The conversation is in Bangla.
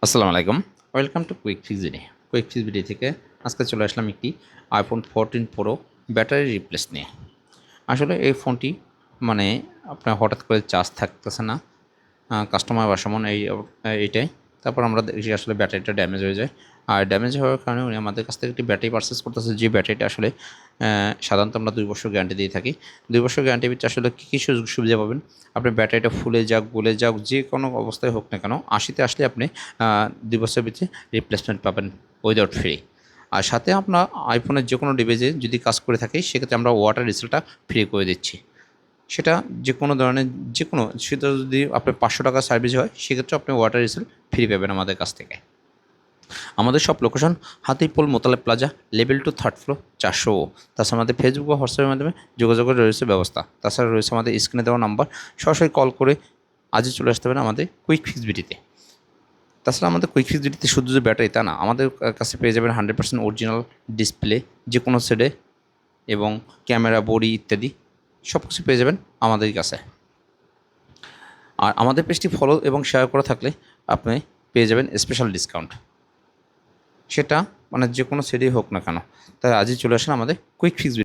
আসসালামু আলাইকুম। Welcome to quick fix video. Quick fix video থেকে আজকে চলে আসলাম একটি আইফোন 14 প্রো ব্যাটারি রিপ্লেস নিয়ে। আসলে এই ফোনটি মানে আপনার হঠাৎ করে চার্জ থাকতেছে না। কাস্টমার বাসামন এইটাই। তারপর আমরা দেখি আসলে ব্যাটারিটা ড্যামেজ হয়ে যায়। আর ড্যামেজ হওয়ার কারণে উনি আমাদের কাছ থেকে একটি ব্যাটারি পারচেজ করতেছে, যে ব্যাটারিটা আসলে সাধারণত আমরা ২ বছর গ্যারান্টি দিয়ে থাকি। ২ বছর গ্যারান্টির ভিতরে আসলে কী সুযোগ সুবিধা পাবেন? আপনার ব্যাটারিটা ফুলে যাক, গলে যাক, যে কোনো অবস্থায় হোক না কেন, ৮০ তে আসলে আপনি ২ বছরের ভিতরে রিপ্লেসমেন্ট পাবেন উইদাউট ফ্রি। আর সাথে আপনার আইফোনের যে কোনো ডিভাইসে যদি কাজ করে থাকে, সেক্ষেত্রে আমরা ওয়াটার রিসেলটা ফ্রি করে দিচ্ছি। সেটা যে কোনো ধরনের, সেটা যদি আপনার ৳৫০০ সার্ভিস হয়, সেক্ষেত্রে আপনি ওয়াটার রিসেল ফ্রি পাবেন আমাদের কাছ থেকে। আমাদের সব location Hatirpool Motaleb plaza, level 2, 3rd floor, 400 ও। তাছাড়া আমাদের ফেসবুক ও হোয়াটসঅ্যাপের মাধ্যমে যোগাযোগের রয়েছে ব্যবস্থা। তাছাড়া রয়েছে আমাদের স্ক্রিনে দেওয়া নাম্বার, সরাসরি কল করে আজই চলে আসতে পারেন আমাদের কুইক ফিক্স বিডিতে। তাছাড়া আমাদের কুইক ফিক্স বিডিতে শুধু যে ব্যাটারি তা না, আমাদের কাছে পেয়ে যাবেন 100% অরিজিনাল ডিসপ্লে যে কোনো সেটে, এবং ক্যামেরা, বডি ইত্যাদি সব কিছু পেয়ে যাবেন আমাদের কাছে। আর আমাদের পেজটি ফলো এবং শেয়ার করা থাকলে আপনি পেয়ে যাবেন স্পেশাল ডিসকাউন্ট। সেটা যে কোনো সেটই হোক না কেন। তাই আজই চলে আসেন আমাদের কুইক ফিক্স